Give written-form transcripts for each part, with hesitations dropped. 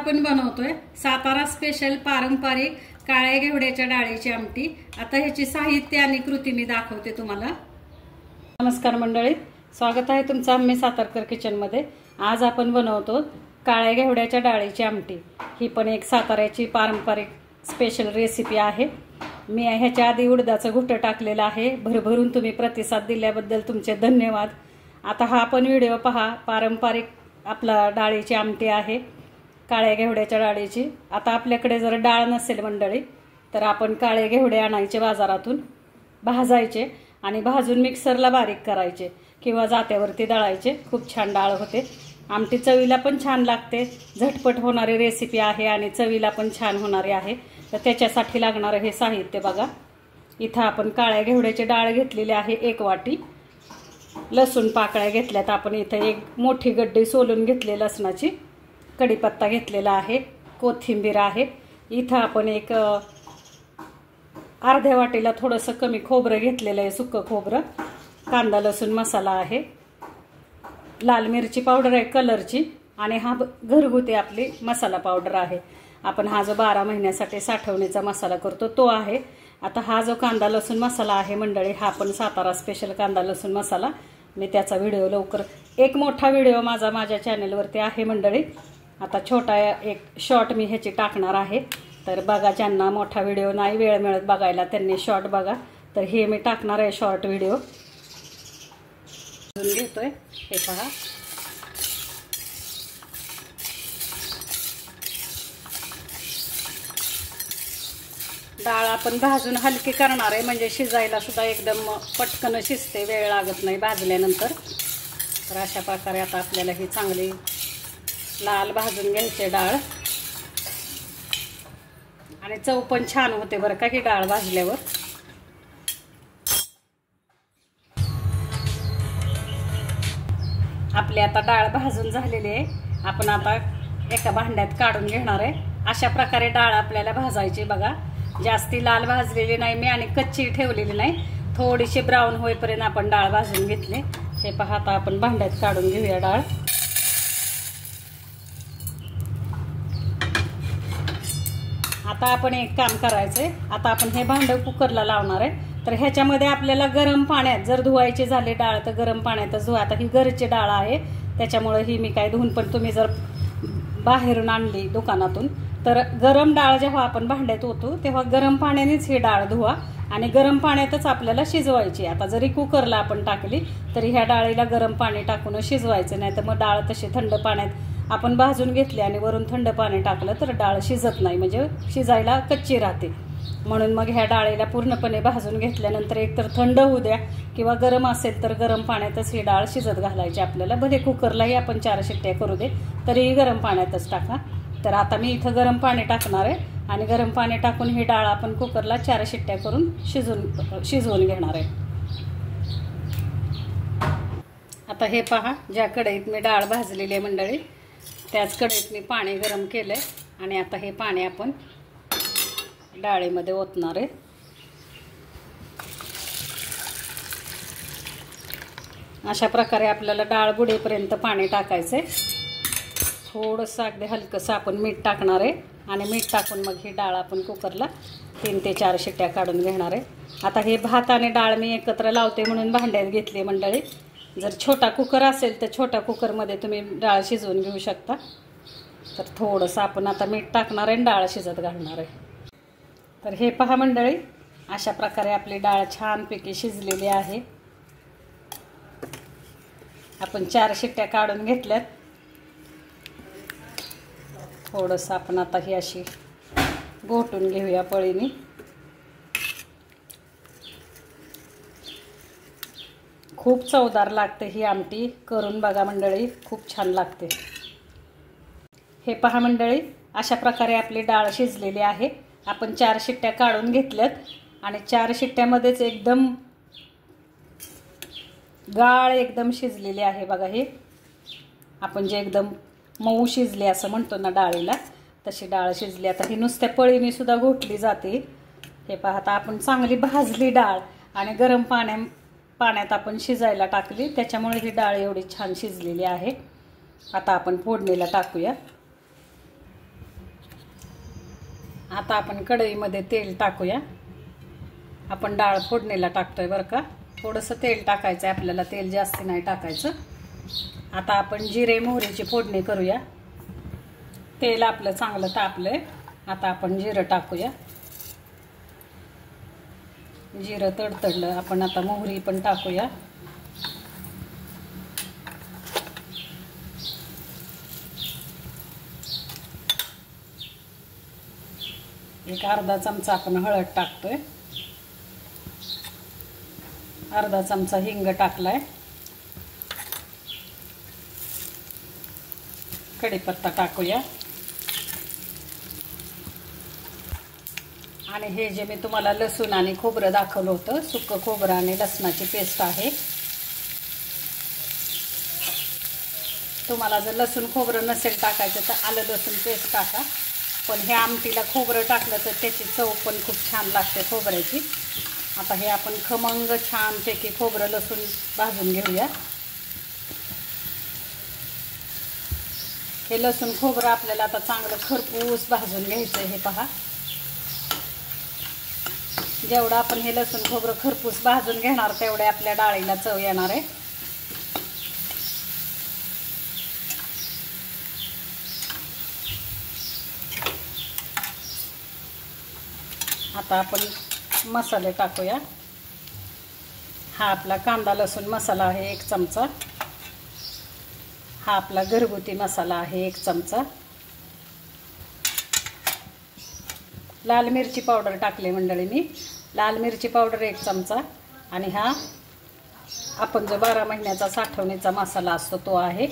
आपण बनवतोय सातारा स्पेशल पारंपरिक काळ्या घेवड्याच्या डाळीची आमटी। आता ह्याची साहित्य आणि कृती मी दाखवते तुम्हाला। नमस्कार मंडळी, स्वागत आहे तुमचं आम्ही सातारकर किचन मध्ये। आज आपण बनवतो काळ्या घेवड्याच्या डाळीची आमटी। ही पण एक साताऱ्याची पारंपरिक स्पेशल रेसिपी आहे। मी ह्याच्या आधी उडदाचं घुट टाकलेलं आहे। भरभरून तुम्ही प्रतिसाद दिल्याबद्दल तुमचे धन्यवाद। आता हा पण व्हिडिओ पहा। पारंपरिक आपला डाळीची आमटी आहे, काळ्या घेवड्याच्या डाळीची। आता आपल्याकडे जर डाळ नसेल मंडळी तर आपण काळे घेवडे आणायचे बाजारातून, भाजायचे आणि भाजून मिक्सरला बारीक करायचे किंवा जात्यावरती दळायचे। खूप छान डाळ होते। आमटी चवीला पण छान लागते, झटपट होणारी रेसिपी आहे आणि चवीला पण छान होणारी आहे। तर त्याच्यासाठी लागणारे हे साहित्य बघा। इथं आपण काळ्या घेवड्याची डाळ घेतलेली आहे 1 वाटी। लसूण पाकळ्या घेतल्यात आपण। इथं एक मोठी गड्डी सोलून घेतली लसणाची। कढीपत्ता घेतलेला आहे, कोथिंबीर आहे। इथं आपण एक अर्ध्या वाटीला थोडंसं कमी खोबरं घेतलेलं आहे, सुक्क खोबरं। कांदा लसूण मसाला आहे, लाल मिरची पावडर आहे कलरची, आणि हा घरगुती आपली मसाला पावडर आहे। आपण हा जो 12 महिन्यासाठी साठवणीचा मसाला करतो तो आहे। आता हा जो कांदा लसूण मसाला आहे मंडळी, हा पण सातारा स्पेशल कांदा लसूण मसाला। मी त्याचा व्हिडिओ लवकर, एक मोठा व्हिडिओ माझ्या चॅनलवरती आहे मंडळी। आता छोटा एक शॉर्ट मी ह्याची टाकणार आहे। तर बघा, ज्यांना मोठा व्हिडिओ नाही वेळ मिळत बघायला त्यांनी शॉर्ट बघा। तर हे मी टाकणार आहे शॉर्ट व्हिडिओ। घेतोय हे पहा। डाळ आपण भाजून हलकी करणार आहे, म्हणजे शिजायला सुद्धा एकदम पटकन शिजते, वेळ लागत नाही भाजल्यानंतर। तर अशा प्रकारे आता आपल्याला ही चांगली लाल भाजून घ्यायची डाळ, आणि चव पण छान होते बरं का ही डाळ भाजल्यावर। आपली आता डाळ भाजून झालेली आहे। आपण आता एका भांड्यात काढून घेणार आहे। अशा प्रकारे डाळ आपल्याला भाजायची बघा। जास्ती लाल भाजलेली नाही मी आणि कच्ची ठेवलेली नाही, थोडीशी ब्राऊन होईपर्यंत आपण डाळ भाजून घेतली। हे पहा, आता आपण भांड्यात काढून घेऊया डाळ। आता आपण एक काम करायचंय, आता आपण हे भांडं कुकरला लावणार आहे। तर ह्याच्यामध्ये आपल्याला गरम पाण्यात जर धुवायची झाली डाळ तर गरम पाण्यातच धुवा। आता ही घरची डाळ आहे त्याच्यामुळे ही मी काय धुवून, पण तुम्ही जर बाहेरून आणली दुकानातून तर गरम डाळ जेव्हा आपण भांड्यात ओतू तेव्हा गरम पाण्यानेच ही डाळ धुवा आणि गरम पाण्यातच आपल्याला शिजवायची। आता जरी कुकरला आपण टाकली तरी ह्या डाळीला गरम पाणी टाकून शिजवायचं, नाही तर मग डाळ तशी थंड पाण्यात आपण भाजून घेतली आणि वरून थंड पाणी टाकलं तर डाळ शिजत नाही, म्हणजे शिजायला कच्ची राहते। म्हणून मग ह्या डाळीला पूर्णपणे भाजून घेतल्यानंतर एकतर थंड होऊ द्या किंवा गरम असेल तर गरम पाण्यातच ही डाळ शिजत घालायची आपल्याला। भले कुकरलाही आपण 4 शिट्ट्या करू दे तरीही गरम पाण्यातच टाका। तर आता मी इथं गरम पाणी टाकणार आहे आणि गरम पाणी टाकून ही डाळ आपण कुकरला 4 शिट्ट्या करून शिजवून घेणार आहे। आता हे पहा, ज्या कढईत मी डाळ भाजलेली आहे मंडळी त्याच कढईत मी पाणी गरम केलंय आणि आता हे पाणी आपण डाळीमध्ये ओतणार आहे। अशा प्रकारे आपल्याला डाळ बुडेपर्यंत पाणी टाकायचंय। थोडंसं अगदी हलकंसं आपण मीठ टाकणार आहे आणि मीठ टाकून मग ही डाळ आपण कुकरला 3 ते 4 शिट्ट्या काढून घेणार आहे। आता हे भात आणि डाळ मी एकत्र लावते म्हणून भांड्यात घेतली मंडळी। जर छोटा कुकर असेल तर छोट्या कुकरमध्ये तुम्ही डाळ शिजवून घेऊ शकता। तर थोडंसं आपण आता मीठ टाकणार आहे आणि डाळ शिजत घालणार आहे। तर हे पहा मंडळी, अशा प्रकारे आपली डाळ छानपैकी शिजलेली आहे। आपण 4 शिट्ट्या काढून घेतल्यात। थोडंसं आपण आता ही अशी घोटून घेऊया पळीने। खूप चवदार लागते ही आमटी, करून बघा मंडळी, खूप छान लागते। हे पहा मंडळी, अशा प्रकारे आपली डाळ शिजलेली आहे। आपण 4 शिट्ट्या काढून घेतल्यात आणि 4 शिट्ट्यामध्येच एकदम गाळ एकदम शिजलेली आहे बघा। हे आपण जे एकदम मऊ शिजले असं म्हणतो ना डाळीला, तशी डाळ शिजली। आता ही नुसत्या पळीने सुद्धा घोटली जाते। हे पहा, आता आपण चांगली भाजली डाळ आणि गरम पाण्यात आपण शिजायला टाकली, त्याच्यामुळे ही डाळ एवढी छान शिजलेली आहे। आता आपण फोडणीला टाकूया। आता आपण कढईमध्ये तेल टाकूया. आपण डाळ फोडणीला टाकतोय बरं का. थोडंसं तेल टाकायचं आहे आपल्याला, तेल जास्त नाही टाकायचं. आता आपण जिरे मोहरीची फोडणी करूया. तेल आपलं चांगलं तापलंय. आता आपण जिरं टाकूया. जिरं तडतडलं आपण आता मोहरी पण टाकूया. एक अर्धा चमचा आपण हळद टाकतोय. अर्धा चमचा हिंग टाकलाय. कढीपत्ता टाकूया. आणि हे जे मी तुम्हाला लसूण आणि खोबरं दाखवलं होतं, सुकं खोबरं आणि लसणाची पेस्ट आहे. तुम्हाला जर लसूण खोबरं नसेल टाकायचं तर आलं लसूण पेस्ट टाका. पण हे आमटीला खोबरं टाकलं तर त्याची चव पण खूप छान लागते खोबऱ्याची. आता हे आपण खमंग छानपैकी खोबरं लसूण भाजून घेऊया. हे लसूण खोबरं आपल्याला आता चांगलं खरपूस भाजून घ्यायचं. हे पहा, जेवढं आपण हे लसूण खोबरं खरपूस भाजून घेणार तेवढे आपल्या डाळीला चव येणार आहे. आता आपण मसाले टाकूया. हा आपला कांदा लसूण मसाला आहे 1 चमचा. हा आपला घरगुती मसाला आहे 1 चमचा. लाल मिरची पावडर टाकले मंडळी मी. लाल मिरची पावडर 1 चमचा. आणि हा आपण जो 12 महिन्याचा साठवणीचा मसाला असतो तो आहे.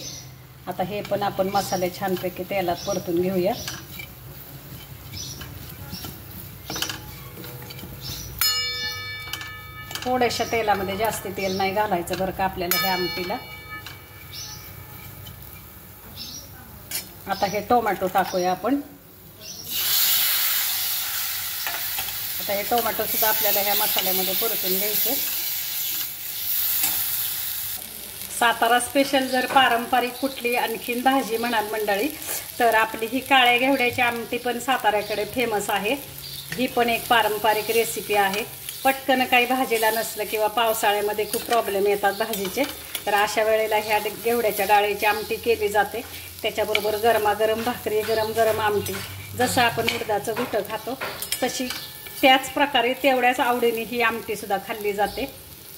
आता हे पण आपण मसाले छानपैकी तेलात परतून घेऊया. थोड्याशा तेलामध्ये, जास्ती तेल नाही घालायचं बरं का आपल्याला ह्या आमटीला. आता हे टोमॅटो टाकूया आपण. आता हे टोमॅटो सुद्धा आपल्याला ह्या मसाल्यामध्ये परतून घ्यायचे. सातारा स्पेशल जर पारंपरिक कुठली आणखीन भाजी म्हणाल मंडळी तर आपली ही काळ्या घेवड्याची आमटी पण साताऱ्याकडे फेमस आहे. ही पण एक पारंपरिक रेसिपी आहे. पटकन काही भाजीला नसलं किंवा पावसाळ्यामध्ये खूप प्रॉब्लेम येतात भाजीचे, तर अशा वेळेला ह्या घेवड्याच्या डाळीची आमटी केली जाते. त्याच्याबरोबर गरमागरम भाकरी, गरम गरम आमटी. जसं आपण उडदाचं घुटं खातो तशी त्याच प्रकारे तेवढ्याच आवडीने ही आमटीसुद्धा खाल्ली जाते.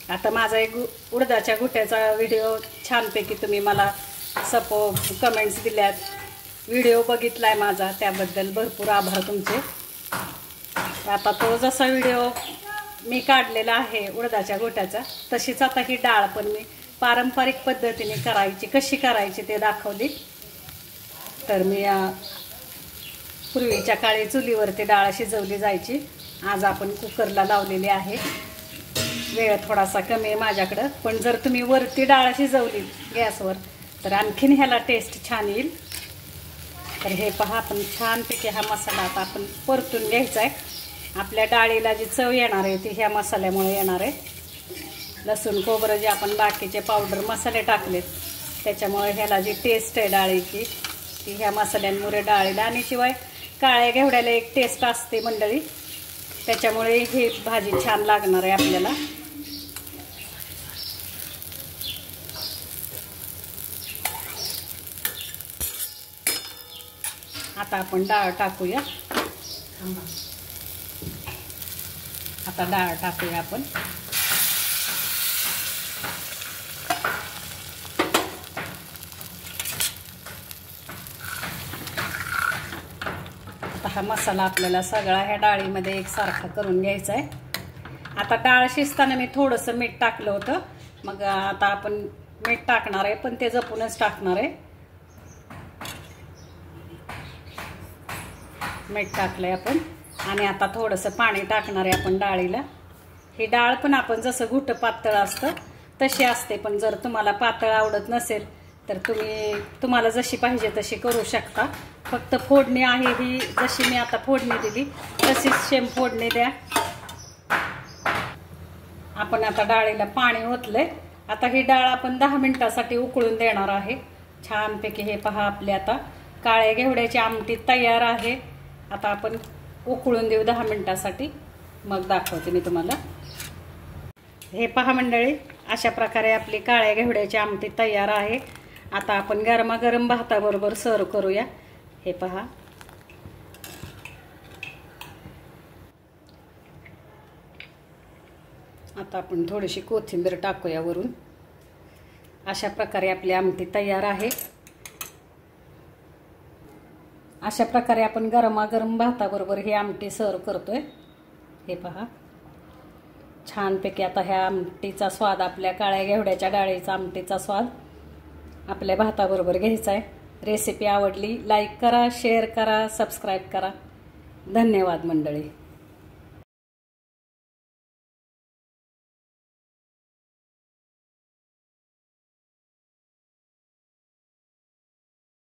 आता माझा एक उडदाच्या घुट्याचा व्हिडिओ छानपैकी तुम्ही मला कमेंट्स दिल्यात, व्हिडिओ बघितलाय माझा, त्याबद्दल भरपूर आभार तुमचे. आता तो जसा व्हिडिओ मी काढलेला आहे उडदाच्या घुट्याचा, तशीच आता ही डाळ पण मी पारंपरिक पद्धतीने कशी करायची ते दाखवली. तर मी पूर्वीच्या काळी चुलीवरती डाळ शिजवली जायची. आज आपण कुकरला लावलेली आहे. वेळ थोडासा कमी आहे माझ्याकडं, पण जर तुम्ही वरती डाळ शिजवली गॅसवर तर आणखीन ह्याला टेस्ट छान येईल. तर हे पहा, आपण छानपैकी हा मसाला आता आपण परतून घ्यायचा आहे. आपल्या डाळीला जी चव येणार आहे ती ह्या मसाल्यामुळे येणार आहे. लसूण खोबरं जे आपण बाकीचे पावडर मसाले टाकलेत त्याच्यामुळे ह्याला जी टेस्ट आहे डाळीची ती ह्या मसाल्यांमुळे डाळीला, आणि शिवाय काळ्या घेवड्याला एक टेस्ट असते मंडळी, त्याच्यामुळे ही भाजी छान लागणार आहे आपल्याला. आता आपण डाळ टाकूया. आता डाळ टाकूया आपण. आता हा मसाला आपल्याला सगळा ह्या डाळीमध्ये एकसारखा करून घ्यायचा आहे. आता डाळ शिजताना मी थोडंसं मीठ टाकलं होतं, मग आता आपण मीठ टाकणार आहे, पण ते जपूनच टाकणार आहे. मीठ टाकलंय आपण, आणि आता थोडंसं पाणी टाकणार आहे आपण डाळीला. ही डाळ पण आपण जसं घुटं पातळ असतं तशी असते, पण जर तुम्हाला पातळ आवडत नसेल तर तुम्हाला जशी पाहिजे तशी करू शकता. फक्त फोडणी आहे ही जशी मी आता फोडणी दिली तशीच सेम फोडणी द्या. आपण आता डाळीला पाणी ओतलंय. आता ही डाळ आपण 10 मिनिटासाठी उकळून देणार आहे छानपैकी. हे पहा, आपली आता काळ्या घेवड्याची आमटी तयार आहे. आता आपण उकळून देऊ 10 मिनिटासाठी, मग दाखवते मी तुम्हाला। हे पहा मंडळी, अशा प्रकारे आपली काळ्या घेवड्याची आमटी तयार आहे। आता आपण गरमागरम भाताबरोबर सर्व करूया। हे पहा, आता आपण थोडीशी कोथिंबीर टाकूया वरून। अशा प्रकारे आपली आमटी तयार आहे। अशा प्रकारे आपण गरमागरम भाताबरोबर ही आमटी सर्व करतोय। हे पहा, छानपैकी आता ह्या आमटीचा स्वाद, आपल्या काळ्या घेवड्याच्या डाळीचा आमटीचा स्वाद आपल्या भाताबरोबर घ्यायचा आहे। रेसिपी आवडली लाईक करा, शेअर करा, सबस्क्राईब करा। धन्यवाद मंडळी।